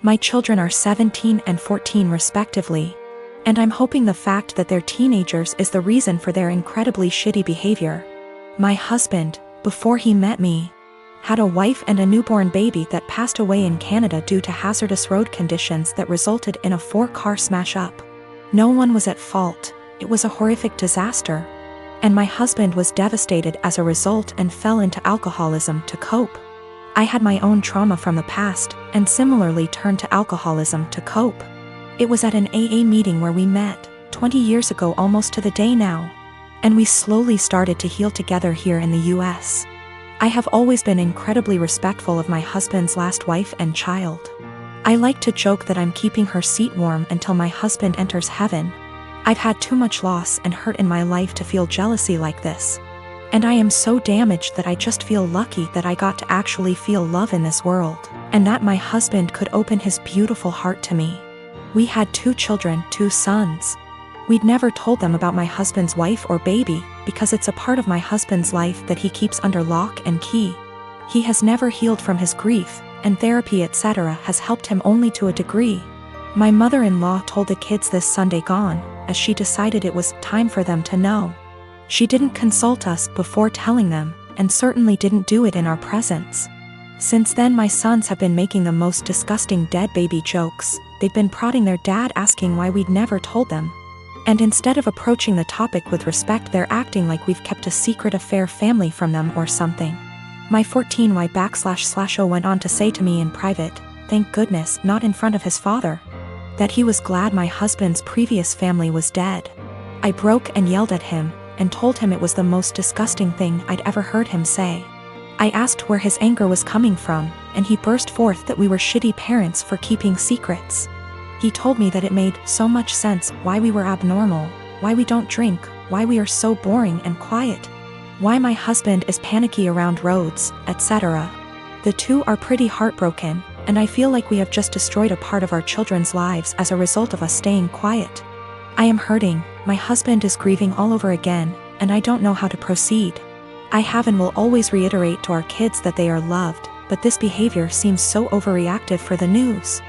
My children are 17 and 14 respectively. And I'm hoping the fact that they're teenagers is the reason for their incredibly shitty behavior. My husband, before he met me, had a wife and a newborn baby that passed away in Canada due to hazardous road conditions that resulted in a 4-car smash-up. No one was at fault, it was a horrific disaster. And my husband was devastated as a result and fell into alcoholism to cope. I had my own trauma from the past, and similarly turned to alcoholism to cope. It was at an AA meeting where we met, 20 years ago almost to the day now. And we slowly started to heal together here in the US. I have always been incredibly respectful of my husband's last wife and child. I like to joke that I'm keeping her seat warm until my husband enters heaven. I've had too much loss and hurt in my life to feel jealousy like this. And I am so damaged that I just feel lucky that I got to actually feel love in this world, and that my husband could open his beautiful heart to me. We had 2 children, 2 sons. We'd never told them about my husband's wife or baby, because it's a part of my husband's life that he keeps under lock and key. He has never healed from his grief, and therapy etc. has helped him only to a degree. My mother-in-law told the kids this Sunday gone, as she decided it was time for them to know. She didn't consult us before telling them, and certainly didn't do it in our presence. Since then my sons have been making the most disgusting dead baby jokes. They've been prodding their dad asking why we'd never told them. And instead of approaching the topic with respect, they're acting like we've kept a secret affair family from them or something. My 14Y//0 went on to say to me in private, thank goodness, not in front of his father, that he was glad my husband's previous family was dead. I broke and yelled at him, and told him it was the most disgusting thing I'd ever heard him say. I asked where his anger was coming from, and he burst forth that we were shitty parents for keeping secrets. He told me that it made so much sense why we were abnormal, why we don't drink, why we are so boring and quiet, why my husband is panicky around roads, etc. The 2 are pretty heartbroken, and I feel like we have just destroyed a part of our children's lives as a result of us staying quiet. I am hurting, my husband is grieving all over again, and I don't know how to proceed. I have and will always reiterate to our kids that they are loved, but this behavior seems so overreactive for the news.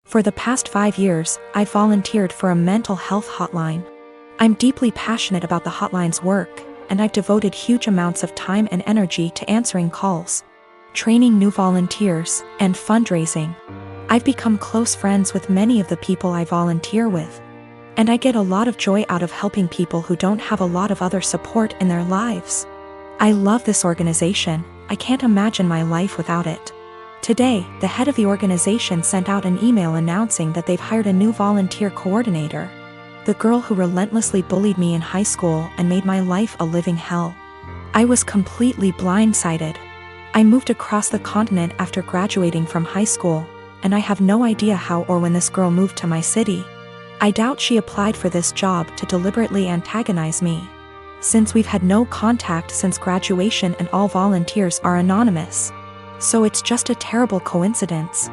For the past 5 years, I volunteered for a mental health hotline. I'm deeply passionate about the hotline's work, and I've devoted huge amounts of time and energy to answering calls, training new volunteers, and fundraising. I've become close friends with many of the people I volunteer with, and I get a lot of joy out of helping people who don't have a lot of other support in their lives. I love this organization, I can't imagine my life without it. Today, the head of the organization sent out an email announcing that they've hired a new volunteer coordinator. The girl who relentlessly bullied me in high school and made my life a living hell. I was completely blindsided. I moved across the continent after graduating from high school, and I have no idea how or when this girl moved to my city. I doubt she applied for this job to deliberately antagonize me, since we've had no contact since graduation and all volunteers are anonymous. So it's just a terrible coincidence.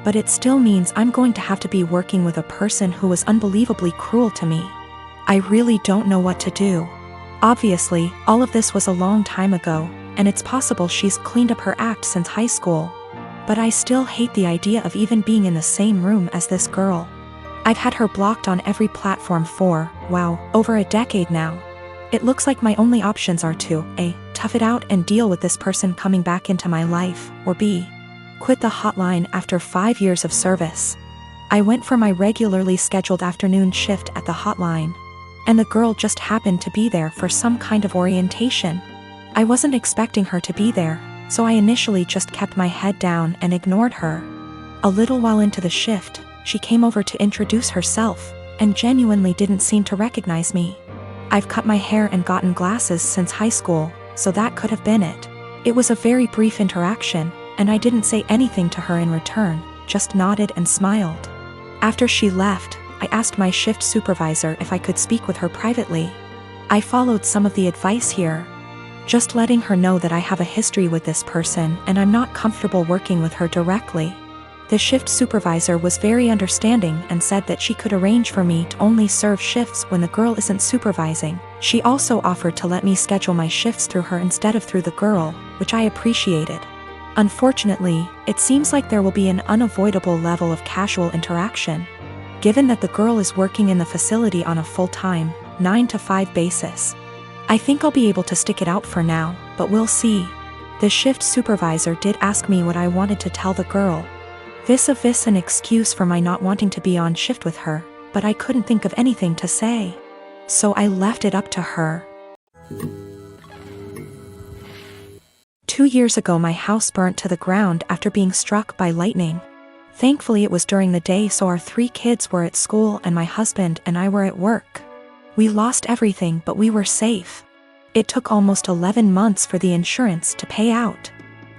But it still means I'm going to have to be working with a person who was unbelievably cruel to me. I really don't know what to do. Obviously, all of this was a long time ago, and it's possible she's cleaned up her act since high school. But I still hate the idea of even being in the same room as this girl. I've had her blocked on every platform for, wow, over a decade now. It looks like my only options are to A, tough it out and deal with this person coming back into my life, or B, quit the hotline after 5 years of service. I went for my regularly scheduled afternoon shift at the hotline, and the girl just happened to be there for some kind of orientation. I wasn't expecting her to be there, so I initially just kept my head down and ignored her. A little while into the shift, she came over to introduce herself, and genuinely didn't seem to recognize me. I've cut my hair and gotten glasses since high school, so that could have been it. It was a very brief interaction, and I didn't say anything to her in return, just nodded and smiled. After she left, I asked my shift supervisor if I could speak with her privately. I followed some of the advice here, just letting her know that I have a history with this person and I'm not comfortable working with her directly. The shift supervisor was very understanding and said that she could arrange for me to only serve shifts when the girl isn't supervising. She also offered to let me schedule my shifts through her instead of through the girl, which I appreciated. Unfortunately, it seems like there will be an unavoidable level of casual interaction, given that the girl is working in the facility on a full-time, 9-to-5 basis. I think I'll be able to stick it out for now, but we'll see. The shift supervisor did ask me what I wanted to tell the girl. Vis-a-vis an excuse for my not wanting to be on shift with her, but I couldn't think of anything to say. So I left it up to her. 2 years ago my house burnt to the ground after being struck by lightning. Thankfully it was during the day, so our 3 kids were at school and my husband and I were at work. We lost everything, but we were safe. It took almost 11 months for the insurance to pay out.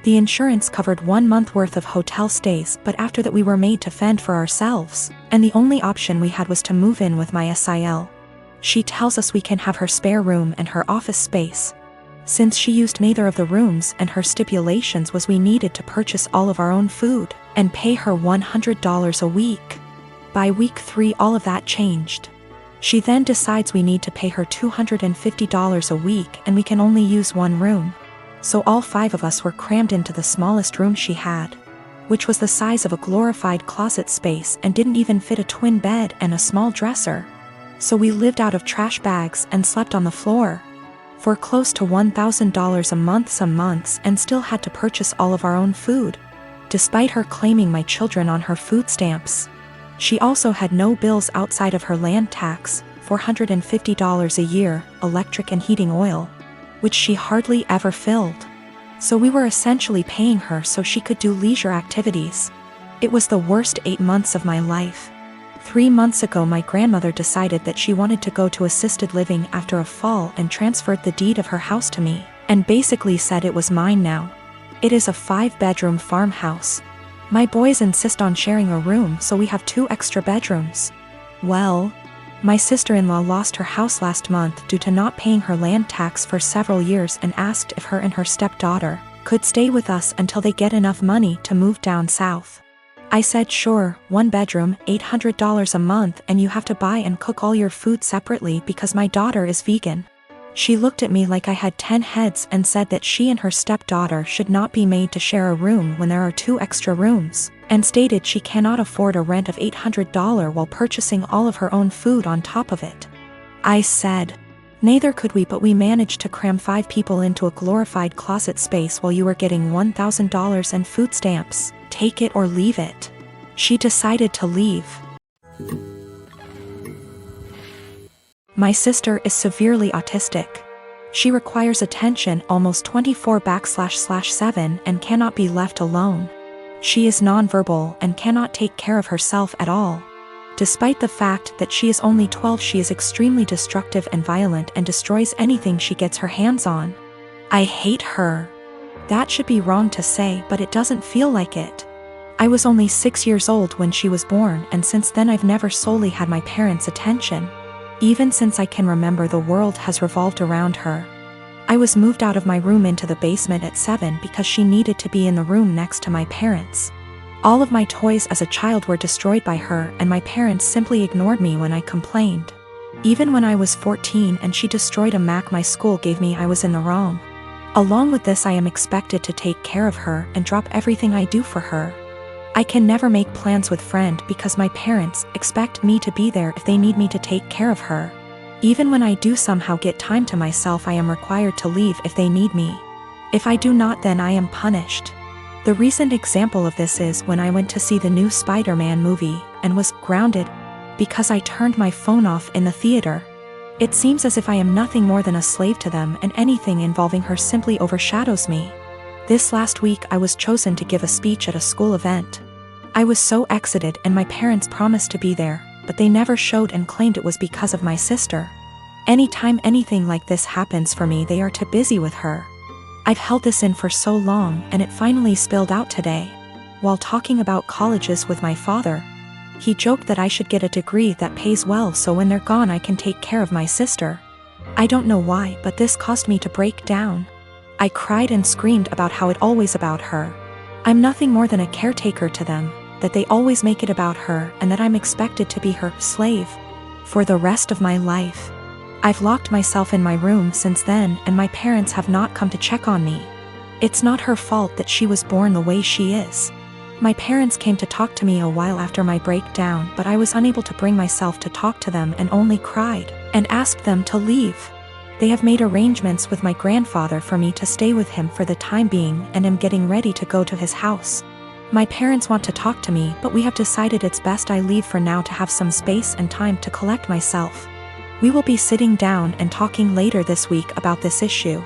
The insurance covered 1 month worth of hotel stays, but after that we were made to fend for ourselves, and the only option we had was to move in with my SIL. She tells us we can have her spare room and her office space. Since she used neither of the rooms, and her stipulations was we needed to purchase all of our own food and pay her $100 a week. By week 3 all of that changed. She then decides we need to pay her $250 a week and we can only use 1 room. So all 5 of us were crammed into the smallest room she had, which was the size of a glorified closet space and didn't even fit a twin bed and a small dresser. So we lived out of trash bags and slept on the floor for close to $1,000 a month some months, and still had to purchase all of our own food, despite her claiming my children on her food stamps. She also had no bills outside of her land tax, $450 a year, electric and heating oil, which she hardly ever filled. So we were essentially paying her so she could do leisure activities. It was the worst 8 months of my life. 3 months ago my grandmother decided that she wanted to go to assisted living after a fall and transferred the deed of her house to me, and basically said it was mine now. It is a 5-bedroom farmhouse. My boys insist on sharing a room, so we have 2 extra bedrooms. Well, my sister-in-law lost her house last month due to not paying her land tax for several years and asked if her and her stepdaughter could stay with us until they get enough money to move down south. I said sure, 1 bedroom, $800 a month, and you have to buy and cook all your food separately because my daughter is vegan. She looked at me like I had 10 heads and said that she and her stepdaughter should not be made to share a room when there are 2 extra rooms, and stated she cannot afford a rent of $800 while purchasing all of her own food on top of it. I said, neither could we, but we managed to cram 5 people into a glorified closet space while you were getting $1,000 and food stamps. Take it or leave it. She decided to leave. My sister is severely autistic. She requires attention almost 24/7 and cannot be left alone. She is nonverbal and cannot take care of herself at all. Despite the fact that she is only 12, she is extremely destructive and violent and destroys anything she gets her hands on. I hate her. That should be wrong to say, but it doesn't feel like it. I was only 6 years old when she was born, and since then I've never solely had my parents' attention. Even since I can remember, the world has revolved around her. I was moved out of my room into the basement at 7 because she needed to be in the room next to my parents. All of my toys as a child were destroyed by her, and my parents simply ignored me when I complained. Even when I was 14 and she destroyed a Mac my school gave me, I was in the wrong. Along with this, I am expected to take care of her and drop everything I do for her. I can never make plans with friend because my parents expect me to be there if they need me to take care of her. Even when I do somehow get time to myself, I am required to leave if they need me. If I do not, then I am punished. The recent example of this is when I went to see the new Spider-Man movie and was grounded because I turned my phone off in the theater. It seems as if I am nothing more than a slave to them, and anything involving her simply overshadows me. This last week I was chosen to give a speech at a school event. I was so excited, and my parents promised to be there, but they never showed and claimed it was because of my sister. Anytime anything like this happens for me, they are too busy with her. I've held this in for so long, and it finally spilled out today. While talking about colleges with my father, he joked that I should get a degree that pays well so when they're gone I can take care of my sister. I don't know why, but this caused me to break down. I cried and screamed about how it always about her. I'm nothing more than a caretaker to them, that they always make it about her, and that I'm expected to be her slave for the rest of my life. I've locked myself in my room since then, and my parents have not come to check on me. It's not her fault that she was born the way she is. My parents came to talk to me a while after my breakdown, but I was unable to bring myself to talk to them and only cried and asked them to leave. They have made arrangements with my grandfather for me to stay with him for the time being and am getting ready to go to his house. My parents want to talk to me, but we have decided it's best I leave for now to have some space and time to collect myself. We will be sitting down and talking later this week about this issue.